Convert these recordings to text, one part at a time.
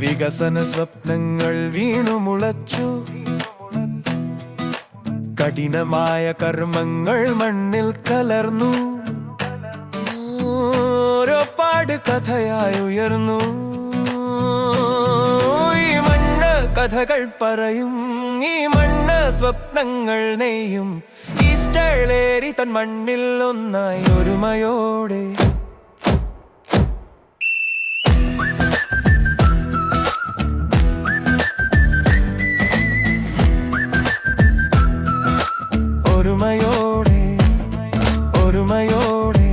വികസന സ്വപ്നങ്ങൾ വീണു മുളച്ചു, കഠിനമായ കർമ്മങ്ങൾ മണ്ണിൽ കലർന്നു, ഓരോ പാട് കഥയായി ഉയർന്നു. ഈ മണ്ണ് കഥകൾ പറയും, ഈ മണ്ണ് സ്വപ്നങ്ങൾ നെയ്യും. ഈസ്റ്റേളേരി തൻ മണ്ണിൽ ഒന്നായി ഒരുമയോടെ ഒരുമയോടെ ഒരുമയോടെ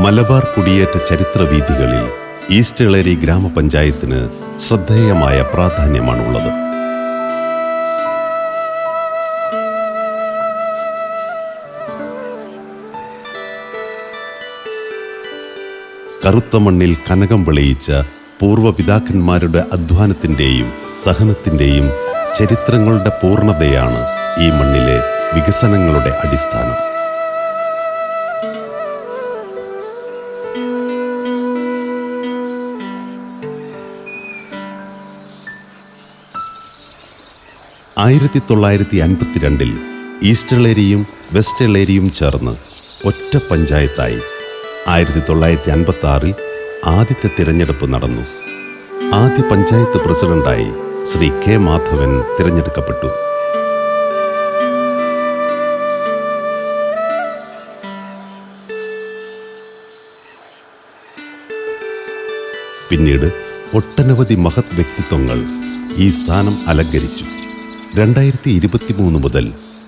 മലബാർ കുടിയേറ്റ ചരിത്രവീഥികളിൽ ഈസ്റ്റേളേരി ഗ്രാമപഞ്ചായത്തിന് ശ്രദ്ധേയമായ പ്രാധാന്യമാണുള്ളത്. കറുത്ത മണ്ണിൽ കനകം വിളയിച്ച പൂർവ്വപിതാക്കന്മാരുടെ അധ്വാനത്തിൻ്റെയും സഹനത്തിൻ്റെയും ചരിത്രങ്ങളുടെ പൂർണ്ണതയാണ് ഈ മണ്ണിലെ വികസനങ്ങളുടെ അടിസ്ഥാനം. ആയിരത്തി 1952 ഈസ്റ്റേളേരിയും വെസ്റ്റേളേരിയും ചേർന്ന് ഒറ്റ പഞ്ചായത്തായി. 1956 ആദ്യത്തെ തിരഞ്ഞെടുപ്പ് നടന്നു. ആദ്യ പഞ്ചായത്ത് പ്രസിഡന്റായി ശ്രീ കെ മാധവൻ തിരഞ്ഞെടുക്കപ്പെട്ടു. പിന്നീട് ഒട്ടനവധി മഹത് വ്യക്തിത്വങ്ങൾ ഈ സ്ഥാനം അലങ്കരിച്ചു. 2023 മുതൽ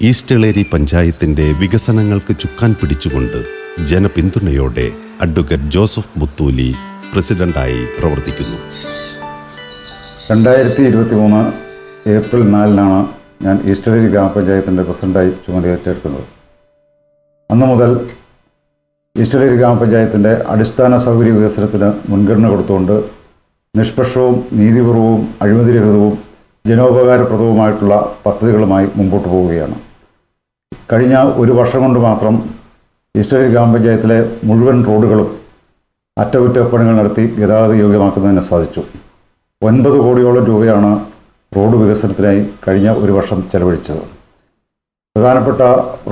ഈസ്റ്റേളേരി പഞ്ചായത്തിന്റെ വികസനങ്ങൾക്ക് ചുക്കാൻ പിടിച്ചുകൊണ്ട് ജനപിന്തുണയോടെ അഡ്വക്കേറ്റ് ജോസഫ് മുത്തൂലി പ്രസിഡന്റായി പ്രവർത്തിക്കുന്നു. 2023 ഏപ്രിൽ 4 ഞാൻ ഈസ്റ്റേളേരി ഗ്രാമപഞ്ചായത്തിൻ്റെ പ്രസിഡന്റായി ചുമതലയേറ്റെടുക്കുന്നത്. അന്നു മുതൽ ഈസ്റ്റേളേരി ഗ്രാമപഞ്ചായത്തിൻ്റെ അടിസ്ഥാന സൗകര്യ വികസനത്തിന് മുൻഗണന കൊടുത്തുകൊണ്ട് നിഷ്പക്ഷവും നീതിപൂർവവും അഴിമതിരഹിതവും ജനോപകാരപ്രദവുമായിട്ടുള്ള പദ്ധതികളുമായി മുമ്പോട്ട് പോവുകയാണ്. കഴിഞ്ഞ ഒരു വർഷം കൊണ്ട് മാത്രം ഈസ്റ്റേളേരി ഗ്രാമപഞ്ചായത്തിലെ മുഴുവൻ റോഡുകളും അറ്റകുറ്റപ്പണികൾ നടത്തി ഗതാഗത യോഗ്യമാക്കുന്നതിന് സാധിച്ചു. 9 കോടിയോളം രൂപയാണ് റോഡ് വികസനത്തിനായി കഴിഞ്ഞ ഒരു വർഷം ചെലവഴിച്ചത്. പ്രധാനപ്പെട്ട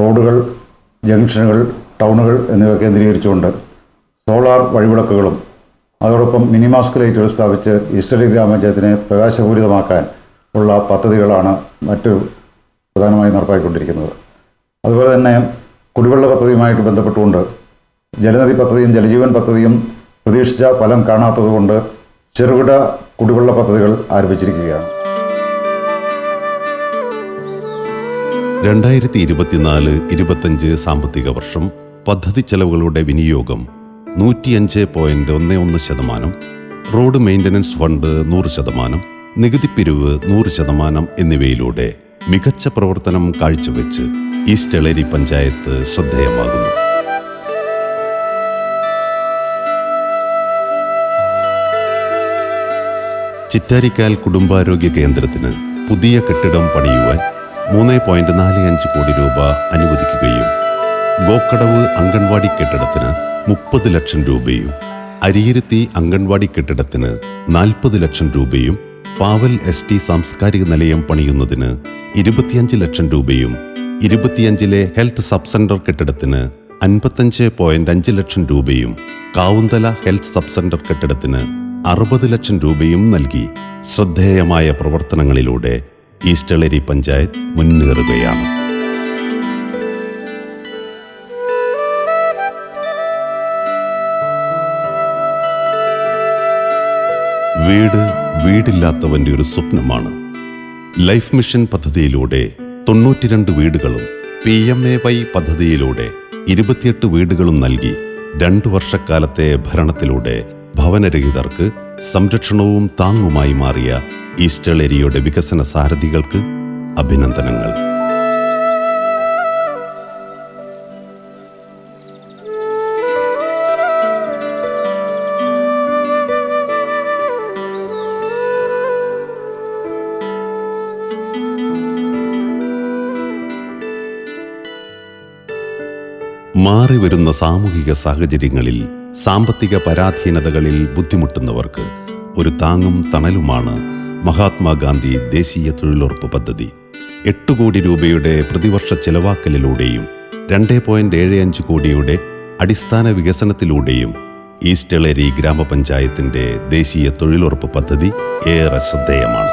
റോഡുകൾ, ജംഗ്ഷനുകൾ, ടൗണുകൾ എന്നിവ കേന്ദ്രീകരിച്ചുകൊണ്ട് സോളാർ വഴിവിളക്കുകളും അതോടൊപ്പം മിനിമാസ്ക് ലൈറ്റുകൾ സ്ഥാപിച്ച് ഈസ്റ്റേളേരി ഗ്രാമപഞ്ചായത്തിനെ പ്രകാശപൂരിതമാക്കാൻ ഉള്ള പദ്ധതികളാണ് മറ്റു പ്രധാനമായി നടപ്പാക്കിക്കൊണ്ടിരിക്കുന്നത്. അതുപോലെ തന്നെ കുടിവെള്ള പദ്ധതിയുമായിട്ട് ബന്ധപ്പെട്ടുകൊണ്ട് ജലനിധി പദ്ധതിയും ജലജീവൻ പദ്ധതിയും പ്രതീക്ഷിച്ച ഫലം കാണാത്തതുകൊണ്ട് ചെറുകിട കുടിവെള്ള പദ്ധതികൾ ആരംഭിച്ചിരിക്കുകയാണ്. 2024-25 സാമ്പത്തിക വർഷം പദ്ധതി ചെലവുകളുടെ വിനിയോഗം 105.11%, റോഡ് മെയിൻ്റനൻസ് ഫണ്ട് 100%, നികുതിപ്പിരിവ് 100% എന്നിവയിലൂടെ മികച്ച പ്രവർത്തനം കാഴ്ചവെച്ച് ഈസ്റ്റേളേരി പഞ്ചായത്ത് ശ്രദ്ധേയമാകുന്നു. ചിറ്റാരിക്കാൽ കുടുംബാരോഗ്യ കേന്ദ്രത്തിന് പുതിയ കെട്ടിടം പണിയുവാൻ 3.45 കോടി രൂപ അനുവദിക്കുകയും ഗോക്കടവ് അംഗൻവാടി കെട്ടിടത്തിന് 30 ലക്ഷം രൂപയും അരിയിരുത്തി അംഗൻവാടി കെട്ടിടത്തിന് 40 ലക്ഷം രൂപയും പാവൽ ST സാംസ്കാരിക നിലയം പണിയുന്നതിന് 25 ലക്ഷം രൂപയും 25-ലെ ഹെൽത്ത് സബ് സെന്റർ കെട്ടിടത്തിന് 55.5 ലക്ഷം രൂപയും കാവുന്തല ഹെൽത്ത് സബ് സെന്റർ കെട്ടിടത്തിന് 60 ലക്ഷം രൂപയും നൽകി ശ്രദ്ധേയമായ പ്രവർത്തനങ്ങളിലൂടെ ഈസ്റ്റളേരി പഞ്ചായത്ത് മുന്നേറുകയാണ്. വീട് വീടില്ലാത്തവന്റെ ഒരു സ്വപ്നമാണ്. ലൈഫ് മിഷൻ പദ്ധതിയിലൂടെ 92 വീടുകളും PMAY പദ്ധതിയിലൂടെ 28 വീടുകളും നൽകി 2 വർഷക്കാലത്തെ ഭരണത്തിലൂടെ ഭവനരഹിതർക്ക് സംരക്ഷണവും താങ്ങുമായി മാറിയ ഈസ്റ്റളേരിയുടെ വികസന സാരഥികൾക്ക് അഭിനന്ദനങ്ങൾ. മാറിവരുന്ന സാമൂഹിക സാഹചര്യങ്ങളിൽ സാമ്പത്തിക പരാധീനതകളിൽ ബുദ്ധിമുട്ടുന്നവർക്ക് ഒരു താങ്ങും തണലുമാണ് മഹാത്മാഗാന്ധി ദേശീയ തൊഴിലുറപ്പ് പദ്ധതി. 8 കോടി രൂപയുടെ പ്രതിവർഷ ചെലവാക്കലിലൂടെയും 2.75 കോടിയുടെ അടിസ്ഥാന വികസനത്തിലൂടെയും ഈസ്റ്റളേരി ഗ്രാമപഞ്ചായത്തിന്റെ ദേശീയ തൊഴിലുറപ്പ് പദ്ധതി ഏറെ ശ്രദ്ധേയമാണ്.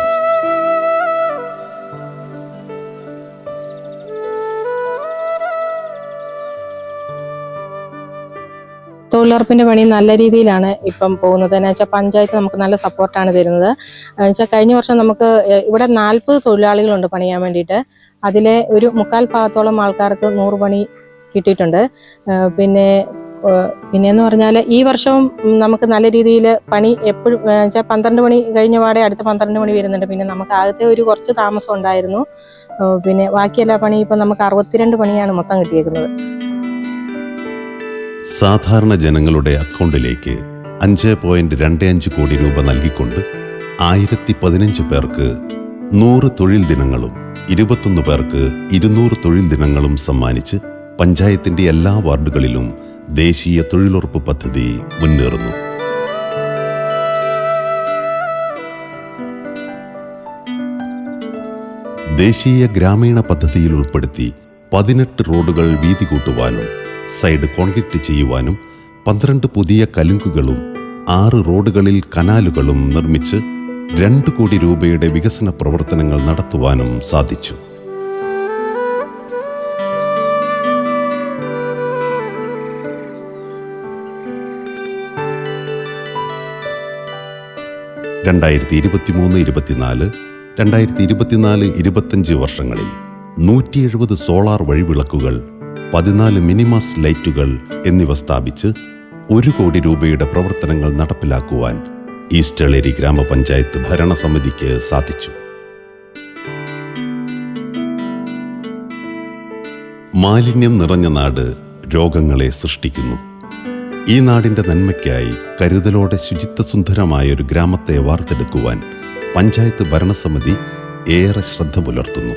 തൊഴിലുറപ്പിൻ്റെ പണി നല്ല രീതിയിലാണ് ഇപ്പം പോകുന്നത്. എന്ന് വെച്ചാൽ പഞ്ചായത്ത് നമുക്ക് നല്ല സപ്പോർട്ടാണ് തരുന്നത്. എന്ന് വെച്ചാൽ കഴിഞ്ഞ വർഷം നമുക്ക് ഇവിടെ 40 തൊഴിലാളികളുണ്ട് പണിയാൻ വേണ്ടിയിട്ട്. അതിലെ ഒരു 3/4 ഭാഗത്തോളം ആൾക്കാർക്ക് 100 പണി കിട്ടിയിട്ടുണ്ട്. പിന്നെയെന്ന് പറഞ്ഞാൽ ഈ വർഷവും നമുക്ക് നല്ല രീതിയിൽ പണി എപ്പോഴും വെച്ചാൽ 12 മണി കഴിഞ്ഞ പാടെ അടുത്ത 12 മണി വരുന്നുണ്ട്. പിന്നെ നമുക്ക് ആദ്യത്തെ ഒരു കുറച്ച് താമസം ഉണ്ടായിരുന്നു. പിന്നെ ബാക്കിയെല്ലാ പണി ഇപ്പം നമുക്ക് 62 പണിയാണ് മൊത്തം കിട്ടിയേക്കുന്നത്. സാധാരണ ജനങ്ങളുടെ അക്കൗണ്ടിലേക്ക് 5.25 കോടി രൂപ നൽകിക്കൊണ്ട് 1015 പേർക്ക് 100 തൊഴിൽ ദിനങ്ങളും 21 പേർക്ക് 200 തൊഴിൽ ദിനങ്ങളും സമ്മാനിച്ച് പഞ്ചായത്തിന്റെ എല്ലാ വാർഡുകളിലും ദേശീയ തൊഴിലുറപ്പ് പദ്ധതി മുന്നേറുന്നു. ദേശീയ ഗ്രാമീണ പദ്ധതിയിൽ ഉൾപ്പെടുത്തി 18 റോഡുകൾ വീതി കൂട്ടുവാനും സൈഡ് കോൺക്രീറ്റ് ചെയ്യുവാനും 12 പുതിയ കലുങ്കുകളും 6 റോഡുകളിൽ കനാലുകളും നിർമ്മിച്ച് 2 കോടി രൂപയുടെ വികസന പ്രവർത്തനങ്ങൾ നടത്തുവാനും സാധിച്ചു. രണ്ടായിരത്തി 2023-24, 2024-25 വർഷങ്ങളിൽ 170 സോളാർ വഴിവിളക്കുകൾ, 14 മിനിമാസ് ലൈറ്റുകൾ എന്നിവ സ്ഥാപിച്ച് 1 കോടി രൂപയുടെ പ്രവർത്തനങ്ങൾ നടപ്പിലാക്കുവാൻ ഈസ്റ്റളേരി ഗ്രാമപഞ്ചായത്ത് ഭരണസമിതിക്ക് സാധിച്ചു. മാലിന്യം നിറഞ്ഞ നാട് രോഗങ്ങളെ സൃഷ്ടിക്കുന്നു. ഈ നാടിന്റെ നന്മയ്ക്കായി കരുതലോടെ ശുചിത്വസുന്ദരമായ ഒരു ഗ്രാമത്തെ വാർത്തെടുക്കുവാൻ പഞ്ചായത്ത് ഭരണസമിതി ഏറെ ശ്രദ്ധ പുലർത്തുന്നു.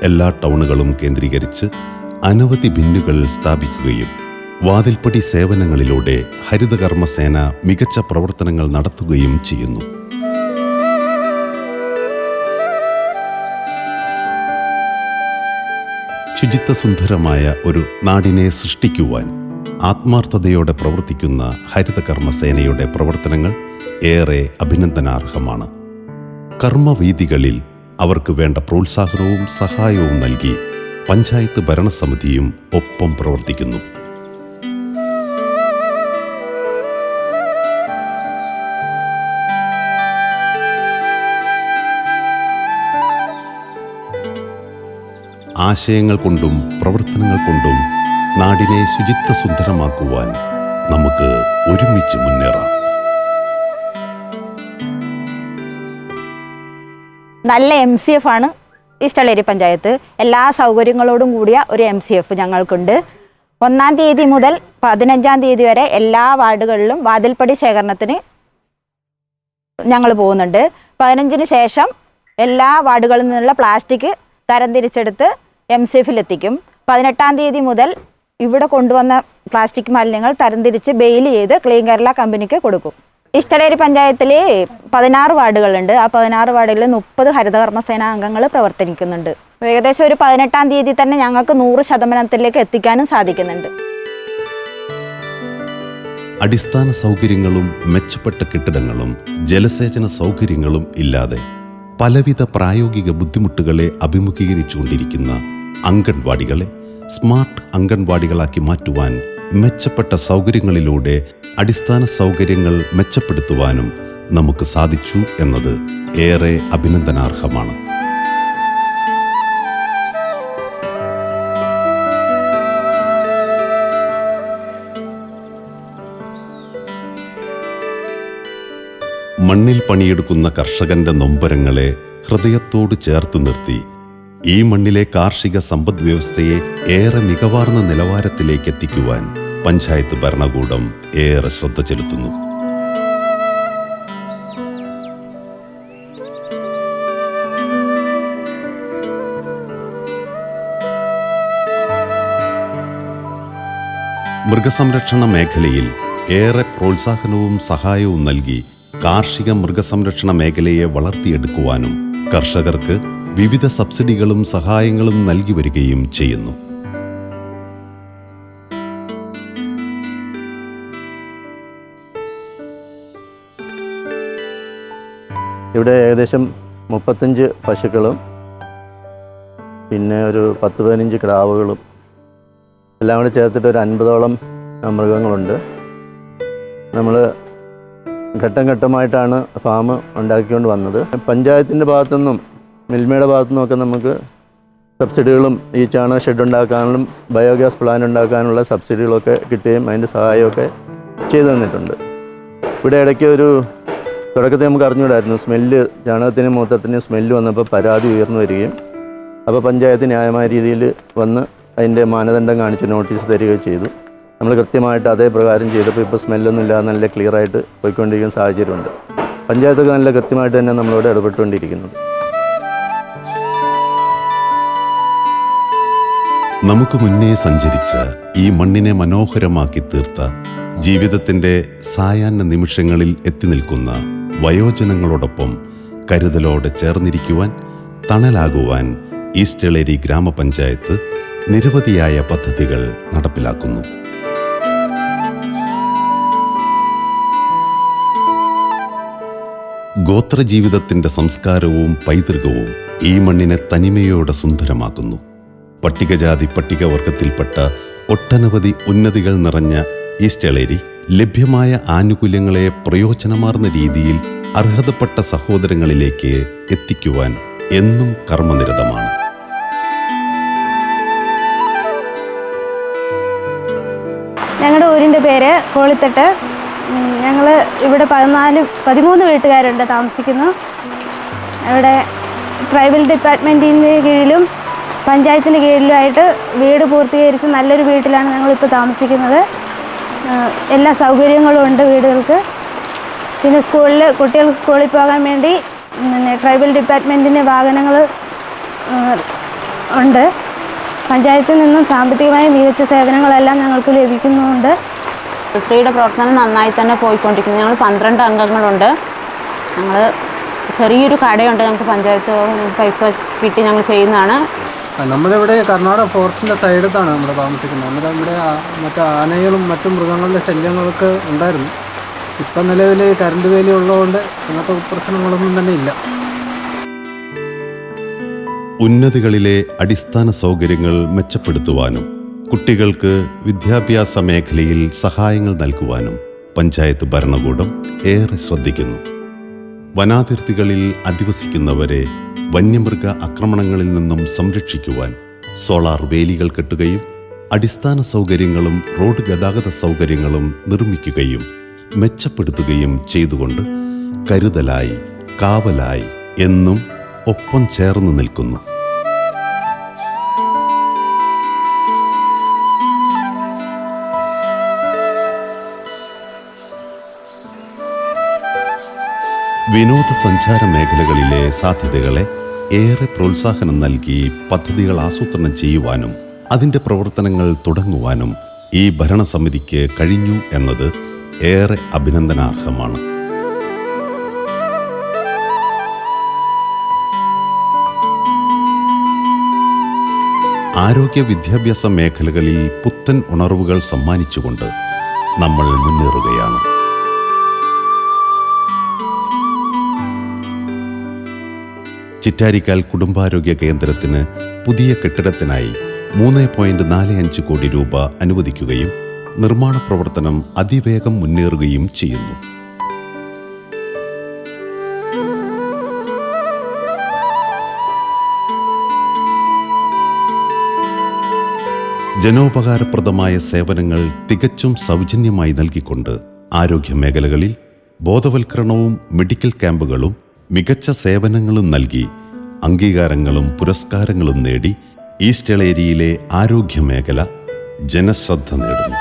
എല്ലാ ടൗണുകളും കേന്ദ്രീകരിച്ച് അനവധി ബിന്നുകൾ സ്ഥാപിക്കുകയും വാതിൽപ്പടി സേവനങ്ങളിലൂടെ ഹരിതകർമ്മസേന മികച്ച പ്രവർത്തനങ്ങൾ നടത്തുകയും ചെയ്യുന്നു. ശുചിത്വസുന്ദരമായ ഒരു നാടിനെ സൃഷ്ടിക്കുവാൻ ആത്മാർത്ഥതയോടെ പ്രവർത്തിക്കുന്ന ഹരിതകർമ്മസേനയുടെ പ്രവർത്തനങ്ങൾ ഏറെ അഭിനന്ദനാർഹമാണ്. കർമ്മവീഥികളിൽ അവർക്ക് വേണ്ട പ്രോത്സാഹനവും സഹായവും നൽകി പഞ്ചായത്ത് ഭരണസമിതിയും ഒപ്പം പ്രവർത്തിക്കുന്നു. ആശയങ്ങൾ കൊണ്ടും പ്രവർത്തനങ്ങൾ കൊണ്ടും നാടിനെ ശുചിത്വസുന്ദരമാക്കുവാൻ നമുക്ക് ഒരുമിച്ച് മുന്നേറാം. നല്ല MCF ആണ് ഈസ്റ്റളേരി പഞ്ചായത്ത്. എല്ലാ സൗകര്യങ്ങളോടും കൂടിയ ഒരു MCF ഞങ്ങൾക്കുണ്ട്. 1-ാം തീയതി മുതൽ 15-ാം തീയതി വരെ എല്ലാ വാർഡുകളിലും വാതിൽപ്പടി ശേഖരണത്തിന് ഞങ്ങൾ പോകുന്നുണ്ട്. 15-ന് ശേഷം എല്ലാ വാർഡുകളിൽ നിന്നുള്ള പ്ലാസ്റ്റിക് തരംതിരിച്ചെടുത്ത് MCFിലെത്തിക്കും. 18-ാം തീയതി മുതൽ ഇവിടെ കൊണ്ടുവന്ന പ്ലാസ്റ്റിക് മാലിന്യങ്ങൾ തരംതിരിച്ച് ബെയിൽ ചെയ്ത് ക്ലീൻ കേരള കമ്പനിക്ക് കൊടുക്കും. ഈസ്റ്റളേരി പഞ്ചായത്തിൽ 16 വാർഡുകളുണ്ട്. ആ 16 വാർഡുകളിൽ 30 ഹരിതകർമ്മസേന അംഗങ്ങൾ പ്രവർത്തിക്കുന്നുണ്ട്. ഏകദേശം ഒരു 18-ാം തീയതി തന്നെ ഞങ്ങൾക്ക് 100% എത്തിക്കാനും സാധിക്കുന്നുണ്ട്. അടിസ്ഥാന സൗകര്യങ്ങളും മെച്ചപ്പെട്ട കെട്ടിടങ്ങളും ജലസേചന സൗകര്യങ്ങളും ഇല്ലാതെ പലവിധ പ്രായോഗിക ബുദ്ധിമുട്ടുകളെ അഭിമുഖീകരിച്ചുകൊണ്ടിരിക്കുന്ന അംഗൻവാടികളെ സ്മാർട്ട് അംഗൻവാടികളാക്കി മാറ്റുവാൻ മെച്ചപ്പെട്ട സൗകര്യങ്ങളിലൂടെ അടിസ്ഥാന സൗകര്യങ്ങൾ മെച്ചപ്പെടുത്തുവാനും നമുക്ക് സാധിച്ചു എന്നത് ഏറെ അഭിനന്ദനാർഹമാണ്. മണ്ണിൽ പണിയെടുക്കുന്ന കർഷകന്റെ നൊമ്പരങ്ങളെ ഹൃദയത്തോട് ചേർത്ത് നിർത്തി ഈ മണ്ണിലെ കാർഷിക സമ്പദ് വ്യവസ്ഥയെ ഏറെ മികവാർന്ന നിലവാരത്തിലേക്ക് എത്തിക്കുവാൻ പഞ്ചായത്ത് ഭരണകൂടം ഏറെ ശ്രദ്ധ ചെലുത്തുന്നു. മൃഗസംരക്ഷണ മേഖലയിൽ ഏറെ പ്രോത്സാഹനവും സഹായവും നൽകി കാർഷിക മൃഗസംരക്ഷണ മേഖലയെ വളർത്തിയെടുക്കുവാനും കർഷകർക്ക് വിവിധ സബ്സിഡികളും സഹായങ്ങളും നൽകി വരികയും ചെയ്യുന്നു. ഇവിടെ ഏകദേശം 35 പശുക്കളും പിന്നെ ഒരു 10-15 കിടാവുകളും എല്ലാം കൂടി ചേർത്തിട്ട് ഒരു 50ഓളം മൃഗങ്ങളുണ്ട്. നമ്മൾ ഘട്ടം ഘട്ടമായിട്ടാണ് ഫാം ഉണ്ടാക്കിക്കൊണ്ട് വന്നത്. പഞ്ചായത്തിൻ്റെ ഭാഗത്തുനിന്നും മിൽമയുടെ ഭാഗത്തുനിന്നും ഒക്കെ നമുക്ക് സബ്സിഡികളും ഈ ചാണക ഷെഡ് ഉണ്ടാക്കാനും ബയോഗ്യാസ് പ്ലാന്റ് ഉണ്ടാക്കാനുള്ള സബ്സിഡികളൊക്കെ കിട്ടുകയും അതിൻ്റെ സഹായമൊക്കെ ചെയ്തു തന്നിട്ടുണ്ട്. ഇവിടെ ഇടയ്ക്ക് ഒരു തുടക്കത്തിൽ നമുക്ക് അറിഞ്ഞുകൂടായിരുന്നു, സ്മെല്ല് ചാണകത്തിനും മൂത്രത്തിനും സ്മെല്ല് വന്നപ്പോൾ പരാതി ഉയർന്നു വരികയും അപ്പോൾ പഞ്ചായത്ത് ന്യായമായ രീതിയിൽ വന്ന് അതിൻ്റെ മാനദണ്ഡം കാണിച്ച് നോട്ടീസ് തരികയും ചെയ്തു. നമ്മൾ കൃത്യമായിട്ട് അതേ പ്രകാരം ചെയ്തപ്പോൾ ഇപ്പോൾ സ്മെല്ലൊന്നും ഇല്ലാതെ നല്ല ക്ലിയറായിട്ട് പോയിക്കൊണ്ടിരിക്കുന്ന സാഹചര്യമുണ്ട്. പഞ്ചായത്തൊക്കെ നല്ല കൃത്യമായിട്ട് തന്നെ നമ്മളോട് ഇടപെട്ടുകൊണ്ടിരിക്കുന്നത്. നമുക്ക് മുന്നേ സഞ്ചരിച്ച ഈ മണ്ണിനെ മനോഹരമാക്കി തീർത്ത ജീവിതത്തിൻ്റെ സായാഹ്ന നിമിഷങ്ങളിൽ എത്തി നിൽക്കുന്ന വയോജനങ്ങളോടൊപ്പം കരുതലോടെ ചേർന്നിരിക്കുവാൻ, തണലാകുവാൻ ഈസ്റ്റ് എളേരി ഗ്രാമപഞ്ചായത്ത് നിരവധിയായ പദ്ധതികൾ നടപ്പിലാക്കുന്നു. ഗോത്രജീവിതത്തിൻ്റെ സംസ്കാരവും പൈതൃകവും ഈ മണ്ണിനെ തനിമയോടെ സുന്ദരമാക്കുന്നു. പട്ടികജാതി പട്ടികവർഗത്തിൽപ്പെട്ട ഒട്ടനവധി ഉന്നതികൾ നിറഞ്ഞ ഈസ്റ്റ് എളേരി ലഭ്യമായ ആനുകൂല്യങ്ങളെ പ്രയോജനമാർന്ന രീതിയിൽ അർഹതപ്പെട്ട സഹോദരങ്ങളിലേക്ക് എത്തിക്കുവാൻ എന്നും കർമ്മനിരതമാണ്. ഞങ്ങളുടെ ഊരിൻ്റെ പേര് കോളിത്തട്ട്. ഞങ്ങൾ ഇവിടെ 13 വീട്ടുകാരുണ്ട് താമസിക്കുന്നു. ഇവിടെ ട്രൈബൽ ഡിപ്പാർട്ട്മെൻറ്റിൻ്റെ കീഴിലും പഞ്ചായത്തിൻ്റെ കീഴിലുമായിട്ട് വീട് പൂർത്തീകരിച്ച് നല്ലൊരു വീട്ടിലാണ് ഞങ്ങളിപ്പോൾ താമസിക്കുന്നത്. എല്ലാ സൗകര്യങ്ങളും ഉണ്ട് വീടുകൾക്ക്. പിന്നെ കുട്ടികൾക്ക് സ്കൂളിൽ പോകാൻ വേണ്ടി ട്രൈബൽ ഡിപ്പാർട്ട്മെൻറ്റിൻ്റെ വാഹനങ്ങൾ ഉണ്ട്. പഞ്ചായത്തിൽ നിന്നും സാമ്പത്തികമായി മികച്ച സേവനങ്ങളെല്ലാം ഞങ്ങൾക്ക് ലഭിക്കുന്നുണ്ട്. സ്ത്രീയുടെ പ്രവർത്തനം നന്നായി തന്നെ പോയിക്കൊണ്ടിരിക്കുന്നു. ഞങ്ങൾ 12 അംഗങ്ങളുണ്ട്. ഞങ്ങൾ ചെറിയൊരു കടയുണ്ട്. ഞങ്ങൾക്ക് പഞ്ചായത്ത് പൈസ കിട്ടി ഞങ്ങൾ ചെയ്യുന്നതാണ്. നമ്മളിവിടെ കർണാടക ഫോറസ്റ്റിൻ്റെ സൈഡത്താണ് നമ്മൾ താമസിക്കുന്നത്. നമ്മുടെ ഇവിടെ മറ്റു ആനകളും മറ്റു മൃഗങ്ങളുടെ ശല്യങ്ങളൊക്കെ ഉണ്ടായിരുന്നു. ഇപ്പം നിലവിൽ കറണ്ട് വേലി ഉള്ളതുകൊണ്ട് അങ്ങനത്തെ പ്രശ്നങ്ങളൊന്നും തന്നെ ഇല്ല. ഉന്നതികളിലെ അടിസ്ഥാന സൗകര്യങ്ങൾ മെച്ചപ്പെടുത്തുവാനും കുട്ടികൾക്ക് വിദ്യാഭ്യാസ മേഖലയിൽ സഹായങ്ങൾ നൽകുവാനും പഞ്ചായത്ത് ഭരണകൂടം ഏറെ ശ്രദ്ധിക്കുന്നു. വനാതിർത്തികളിൽ അധിവസിക്കുന്നവരെ വന്യമൃഗ ആക്രമണങ്ങളിൽ നിന്നും സംരക്ഷിക്കുവാൻ സോളാർ വേലികൾ കെട്ടുകയും അടിസ്ഥാന സൗകര്യങ്ങളും റോഡ് ഗതാഗത സൗകര്യങ്ങളും നിർമ്മിക്കുകയും മെച്ചപ്പെടുത്തുകയും ചെയ്തുകൊണ്ട് കരുതലായി, കാവലായി എന്നും ഒപ്പം ചേർന്ന് നിൽക്കുന്നു. വിനോദസഞ്ചാര മേഖലകളിലെ സാധ്യതകളെ ഏറെ പ്രോത്സാഹനം നൽകി പദ്ധതികൾ ആസൂത്രണം ചെയ്യുവാനും അതിൻ്റെ പ്രവർത്തനങ്ങൾ തുടങ്ങുവാനും ഈ ഭരണസമിതിക്ക് കഴിഞ്ഞു എന്നത് ഏറെ അഭിനന്ദനാർഹമാണ്. ആരോഗ്യ വിദ്യാഭ്യാസ മേഖലകളിൽ പുത്തൻ ഉണർവുകൾ സമ്മാനിച്ചുകൊണ്ട് നമ്മൾ മുന്നേറുകയാണ്. ചിറ്റാരിക്കാൽ കുടുംബാരോഗ്യ കേന്ദ്രത്തിന് പുതിയ കെട്ടിടത്തിനായി 3.45 കോടി രൂപ അനുവദിക്കുകയും നിർമ്മാണ പ്രവർത്തനം അതിവേഗം മുന്നേറുകയും ചെയ്യുന്നു. ജനോപകാരപ്രദമായ സേവനങ്ങൾ തികച്ചും സൗജന്യമായി നൽകിക്കൊണ്ട് ആരോഗ്യ മേഖലകളിൽ ബോധവൽക്കരണവും മെഡിക്കൽ ക്യാമ്പുകളും മികച്ച സേവനങ്ങളും നൽകി അംഗീകാരങ്ങളും പുരസ്കാരങ്ങളും നേടി ഈസ്റ്റ് എളേരിയിലെ ആരോഗ്യ മേഖല ജനശ്രദ്ധ നേടുന്നു.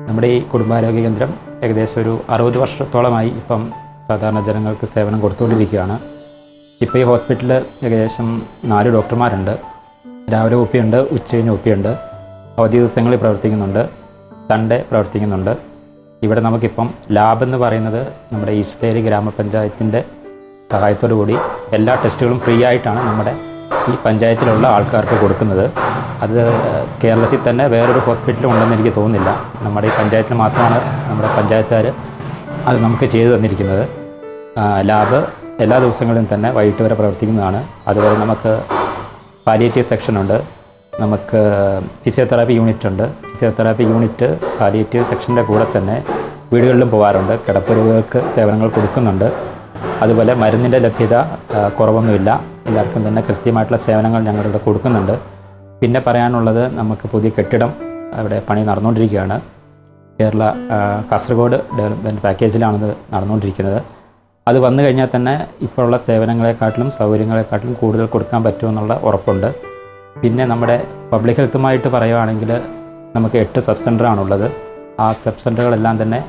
നമ്മുടെ ഈ കുടുംബാരോഗ്യ കേന്ദ്രം ഏകദേശം ഒരു 60 വർഷത്തോളമായി ഇപ്പം സാധാരണ ജനങ്ങൾക്ക് സേവനം കൊടുത്തുകൊണ്ടിരിക്കുകയാണ്. ഇപ്പോൾ ഈ ഹോസ്പിറ്റലിൽ ഏകദേശം 4 ഡോക്ടർമാരുണ്ട്. രാവിലെ ഒ പി ഉണ്ട്, ഉച്ചകഴിഞ്ഞ് ഒ പി ഉണ്ട്. അവധി ദിവസങ്ങളിൽ പ്രവർത്തിക്കുന്നുണ്ട്, സൺഡേ പ്രവർത്തിക്കുന്നുണ്ട്. ഇവിടെ നമുക്കിപ്പം ലാബ് എന്ന് പറയുന്നത് നമ്മുടെ ഈസ്റ്റ് എളേരി ഗ്രാമപഞ്ചായത്തിൻ്റെ സഹായത്തോടു കൂടി എല്ലാ ടെസ്റ്റുകളും ഫ്രീ ആയിട്ടാണ് നമ്മുടെ ഈ പഞ്ചായത്തിലുള്ള ആൾക്കാർക്ക് കൊടുക്കുന്നത്. അത് കേരളത്തിൽ തന്നെ വേറൊരു ഹോസ്പിറ്റലും ഉണ്ടെന്ന് എനിക്ക് തോന്നുന്നില്ല. നമ്മുടെ ഈ പഞ്ചായത്തിൽ മാത്രമാണ് നമ്മുടെ പഞ്ചായത്തുകാർ അത് നമുക്ക് ചെയ്തു തന്നിരിക്കുന്നത്. ലാബ് എല്ലാ ദിവസങ്ങളിലും തന്നെ വൈകിട്ട് വരെ പ്രവർത്തിക്കുന്നതാണ്. അതുപോലെ നമുക്ക് പാലിയേറ്റീവ് സെക്ഷനുണ്ട്, നമുക്ക് ഫിസിയോതെറാപ്പി യൂണിറ്റ് ഉണ്ട്. ഫിസിയോതെറാപ്പി യൂണിറ്റ് പാലിയേറ്റീവ് സെക്ഷൻ്റെ കൂടെ തന്നെ വീടുകളിലും പോകാറുണ്ട്. കിടപ്പ് രോഗികൾക്ക് സേവനങ്ങൾ കൊടുക്കുന്നുണ്ട്. അതുപോലെ മരുന്നിൻ്റെ ലഭ്യത കുറവൊന്നുമില്ല. എല്ലാവർക്കും തന്നെ കൃത്യമായിട്ടുള്ള സേവനങ്ങൾ ഞങ്ങളിവിടെ കൊടുക്കുന്നുണ്ട്. പിന്നെ പറയാനുള്ളത്, നമുക്ക് പുതിയ കെട്ടിടം അവിടെ പണി നടന്നുകൊണ്ടിരിക്കുകയാണ്. കാസർഗോഡ് ഡെവലപ്മെൻറ്റ് പാക്കേജിലാണിത് നടന്നുകൊണ്ടിരിക്കുന്നത്. അത് വന്നു കഴിഞ്ഞാൽ തന്നെ ഇപ്പോഴുള്ള സേവനങ്ങളെക്കാട്ടിലും സൗകര്യങ്ങളെക്കാട്ടിലും കൂടുതൽ കൊടുക്കാൻ പറ്റുമെന്നുള്ള ഉറപ്പുണ്ട്. പിന്നെ നമ്മുടെ പബ്ലിക് ഹെൽത്തുമായിട്ട് പറയുകയാണെങ്കിൽ നമുക്ക് 8 സബ് സെൻ്ററാണുള്ളത്. ആ സബ് സെൻ്ററുകളെല്ലാം തന്നെ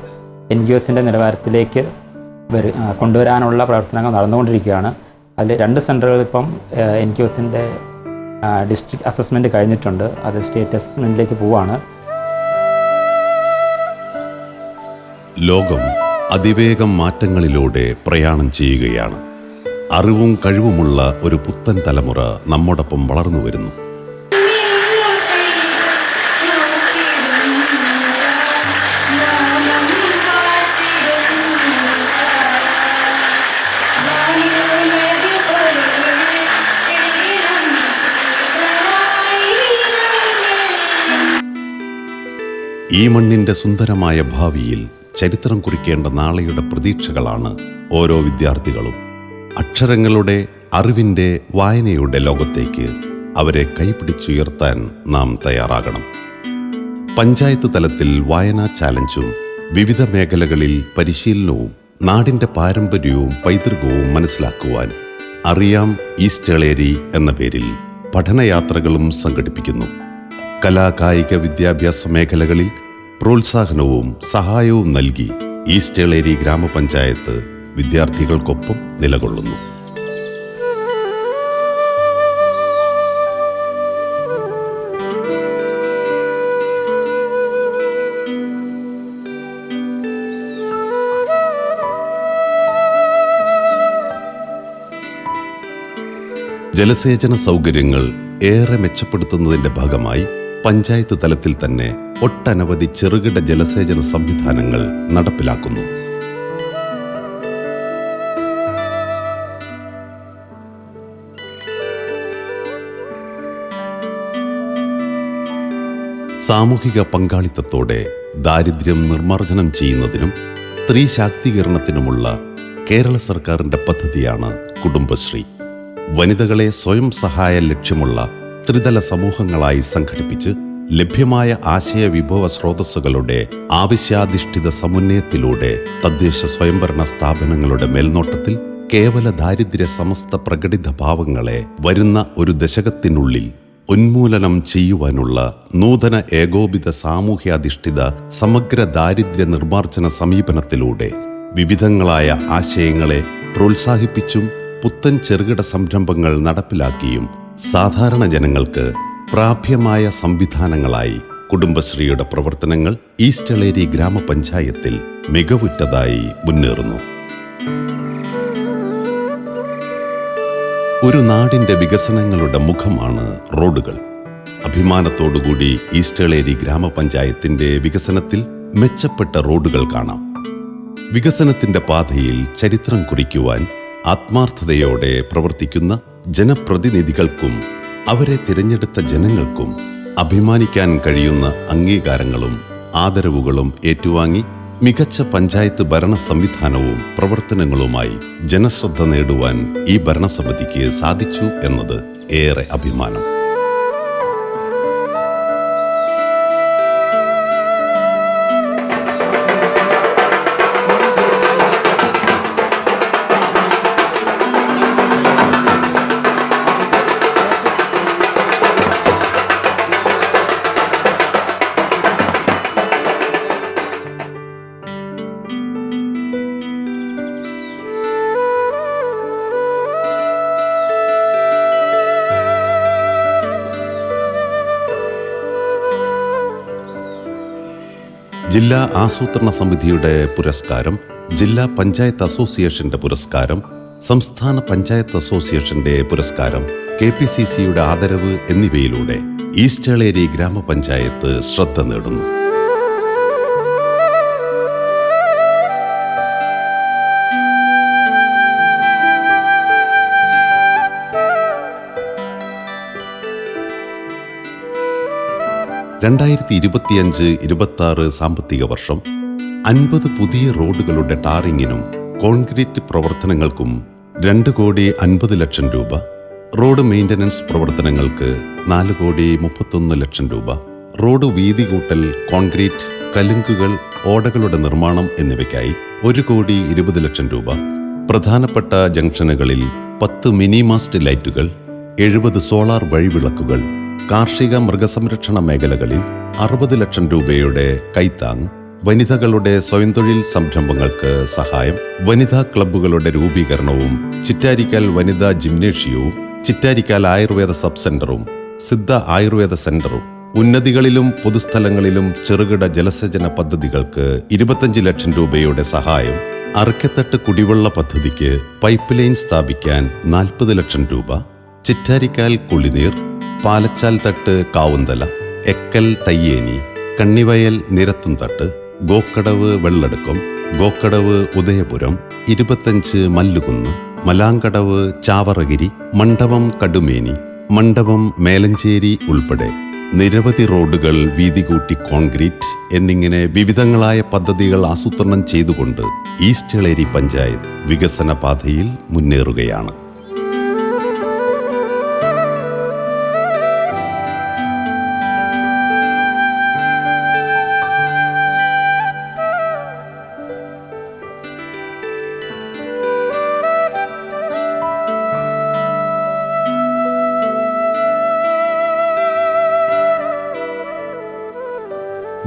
NGOസിൻ്റെ നിലവാരത്തിലേക്ക് കൊണ്ടുവരാനുള്ള പ്രവർത്തനങ്ങൾ നടന്നുകൊണ്ടിരിക്കുകയാണ്. അതിൽ 2 സെൻ്ററുകൾ ഇപ്പം NGOസിൻ്റെ ഡിസ്ട്രിക്ട് അസസ്മെൻറ്റ് കഴിഞ്ഞിട്ടുണ്ട്. അത് സ്റ്റേറ്റ് അസസ്മെൻറ്റിലേക്ക് പോവുകയാണ്. ലോകം അതിവേഗം മാറ്റങ്ങളിലൂടെ പ്രയാണം ചെയ്യുകയാണ്. അറിവും കഴിവുമുള്ള ഒരു പുത്തൻ തലമുറ നമ്മോടൊപ്പം വളർന്നു വരുന്നു. ഈ മണ്ണിന്റെ സുന്ദരമായ ഭാവിയിൽ ചരിത്രം കുറിക്കേണ്ട നാളെയുടെ പ്രതീക്ഷകളാണ് ഓരോ വിദ്യാർത്ഥികളും. അക്ഷരങ്ങളുടെ, അറിവിൻ്റെ, വായനയുടെ ലോകത്തേക്ക് അവരെ കൈപിടിച്ചുയർത്താൻ നാം തയ്യാറാകണം. പഞ്ചായത്ത് തലത്തിൽ വായനാ ചാലഞ്ചും വിവിധ മേഖലകളിൽ പരിശീലനവും നാടിൻ്റെ പാരമ്പര്യവും പൈതൃകവും മനസ്സിലാക്കുവാൻ അറിയാം ഈസ്റ്റ് എളേരി എന്ന പേരിൽ പഠനയാത്രകളും സംഘടിപ്പിക്കുന്നു. കലാകായിക വിദ്യാഭ്യാസ മേഖലകളിൽ പ്രോത്സാഹനവും സഹായവും നൽകി ഈസ്റ്റ് എളേരി ഗ്രാമപഞ്ചായത്ത് വിദ്യാർത്ഥികൾക്കൊപ്പം നിലകൊള്ളുന്നു. ജലസേചന സൗകര്യങ്ങൾ ഏറെ മെച്ചപ്പെടുത്തുന്നതിന്റെ ഭാഗമായി പഞ്ചായത്ത് തലത്തിൽ തന്നെ ഒട്ടനവധി ചെറുകിട ജലസേചന സംവിധാനങ്ങൾ നടപ്പിലാക്കുന്നു. സാമൂഹിക പങ്കാളിത്തത്തോടെ ദാരിദ്ര്യം നിർമ്മാർജ്ജനം ചെയ്യുന്നതിനും സ്ത്രീ ശാക്തീകരണത്തിനുമുള്ള കേരള സർക്കാരിൻ്റെ പദ്ധതിയാണ് കുടുംബശ്രീ. വനിതകളെ സ്വയം സഹായ ലക്ഷ്യമുള്ള ത്രിതല സമൂഹങ്ങളായി സംഘടിപ്പിച്ച് ലഭ്യമായ ആശയവിഭവ സ്രോതസ്സുകളുടെ ആവശ്യാധിഷ്ഠിത സമന്വയത്തിലൂടെ തദ്ദേശ സ്വയംഭരണ സ്ഥാപനങ്ങളുടെ മേൽനോട്ടത്തിൽ കേവല ദാരിദ്ര്യ സമസ്ത പ്രകടിത ഭാവങ്ങളെ വരുന്ന ഒരു ദശകത്തിനുള്ളിൽ ഉന്മൂലനം ചെയ്യുവാനുള്ള നൂതന ഏകോപിത സാമൂഹ്യാധിഷ്ഠിത സമഗ്ര ദാരിദ്ര്യ നിർമ്മാർജ്ജന സമീപനത്തിലൂടെ വിവിധങ്ങളായ ആശയങ്ങളെ പ്രോത്സാഹിപ്പിച്ചും പുത്തൻ ചെറുകിട സംരംഭങ്ങൾ നടപ്പിലാക്കിയും സാധാരണ ജനങ്ങൾക്ക് പ്രാപ്യമായ സംവിധാനങ്ങളായി കുടുംബശ്രീയുടെ പ്രവർത്തനങ്ങൾ ഈസ്റ്റ് എളേരി ഗ്രാമപഞ്ചായത്തിൽ മികവുറ്റതായി മുന്നേറുന്നു. ഒരു നാടിന്റെ വികസനങ്ങളുടെ മുഖമാണ് റോഡുകൾ. അഭിമാനത്തോടുകൂടി ഈസ്റ്റേളേരി ഗ്രാമപഞ്ചായത്തിന്റെ വികസനത്തിൽ മെച്ചപ്പെട്ട റോഡുകൾ കാണാം. വികസനത്തിന്റെ പാതയിൽ ചരിത്രം കുറിക്കുവാൻ ആത്മാർത്ഥതയോടെ പ്രവർത്തിക്കുന്ന ജനപ്രതിനിധികൾക്കും അവരെ തിരഞ്ഞെടുത്ത ജനങ്ങൾക്കും അഭിമാനിക്കാൻ കഴിയുന്ന അംഗീകാരങ്ങളും ആദരവുകളും ഏറ്റുവാങ്ങി മികച്ച പഞ്ചായത്ത് ഭരണ സംവിധാനവും പ്രവർത്തനങ്ങളുമായി ജനശ്രദ്ധ നേടുവാൻ ഈ ഭരണസമിതിക്ക് സാധിച്ചു എന്നത് ഏറെ അഭിമാനം. ജില്ലാ ആസൂത്രണ സമിതിയുടെ പുരസ്കാരം, ജില്ലാ പഞ്ചായത്ത് അസോസിയേഷന്റെ പുരസ്കാരം, സംസ്ഥാന പഞ്ചായത്ത് അസോസിയേഷന്റെ പുരസ്കാരം, KPCCയുടെ ആദരവ് എന്നിവയിലൂടെ ഈസ്റ്റേളേരി ഗ്രാമപഞ്ചായത്ത് ശ്രദ്ധ നേടുന്നു. രണ്ടായിരത്തി 25-26 സാമ്പത്തിക വർഷം 50 പുതിയ റോഡുകളുടെ ടാറിങ്ങിനും കോൺക്രീറ്റ് പ്രവർത്തനങ്ങൾക്കും 2,50,00,000 രൂപ, റോഡ് മെയിൻ്റനൻസ് പ്രവർത്തനങ്ങൾക്ക് 4,31,00,000 രൂപ, റോഡ് വീതി കൂട്ടൽ, കോൺക്രീറ്റ്, കലുങ്കുകൾ, ഓടകളുടെ നിർമ്മാണം എന്നിവയ്ക്കായി 1,20,00,000 രൂപ, പ്രധാനപ്പെട്ട ജംഗ്ഷനുകളിൽ 10 മിനി മാസ്റ്റ് ലൈറ്റുകൾ, 70 സോളാർ വഴിവിളക്കുകൾ, കാർഷിക മൃഗസംരക്ഷണ മേഖലകളിൽ 60 ലക്ഷം രൂപയുടെ കൈത്താങ്, വനിതകളുടെ സ്വയം തൊഴിൽ സംരംഭങ്ങൾക്ക് സഹായം, വനിതാ ക്ലബ്ബുകളുടെ രൂപീകരണവും ചിറ്റാരിക്കാൽ വനിതാ ജിംനേഷ്യവും ചിറ്റാരിക്കാൽ ആയുർവേദ സബ് സെന്ററും സിദ്ധ ആയുർവേദ സെന്ററും, ഉന്നതികളിലും പൊതുസ്ഥലങ്ങളിലും ചെറുകിട ജലസേചന പദ്ധതികൾക്ക് 25 ലക്ഷം രൂപയുടെ സഹായം, അറക്കത്തട്ട് കുടിവെള്ള പദ്ധതിക്ക് പൈപ്പ് ലൈൻ സ്ഥാപിക്കാൻ 40 ലക്ഷം രൂപ, ചിറ്റാരിക്കാൽ കുളിനീർ, പാലച്ചാൽ തട്ട് കാവുന്തല, എക്കൽ തയ്യേനി, കണ്ണിവയൽ നിരത്തുംതട്ട്, ഗോക്കടവ് വെള്ളടുക്കം, ഗോക്കടവ് ഉദയപുരം, 25 മല്ലുകുന്ന്, മലാങ്കടവ് ചാവറഗിരി, മണ്ഡപം കടുമേനി, മണ്ഡപം മേലഞ്ചേരി ഉൾപ്പെടെ നിരവധി റോഡുകൾ വീതി കൂട്ടി കോൺക്രീറ്റ് എന്നിങ്ങനെ വിവിധങ്ങളായ പദ്ധതികൾ ആസൂത്രണം ചെയ്തുകൊണ്ട് ഈസ്റ്റേളേരി പഞ്ചായത്ത് വികസന പാതയിൽ മുന്നേറുകയാണ്.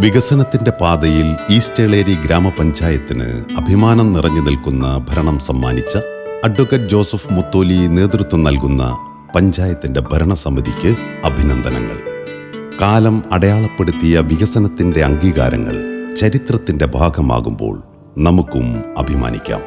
വികസനത്തിന്റെ പാതയിൽ ഈസ്റ്റേളേരി ഗ്രാമപഞ്ചായത്തിന് അഭിമാനം നിറഞ്ഞു നിൽക്കുന്ന ഭരണം സമ്മാനിച്ച അഡ്വക്കേറ്റ് ജോസഫ് മുത്തോലി നേതൃത്വം നൽകുന്ന പഞ്ചായത്തിന്റെ ഭരണസമിതിക്ക് അഭിനന്ദനങ്ങൾ. കാലം അടയാളപ്പെടുത്തിയ വികസനത്തിന്റെ അംഗീകാരങ്ങൾ ചരിത്രത്തിന്റെ ഭാഗമാകുമ്പോൾ നമുക്കും അഭിമാനിക്കാം.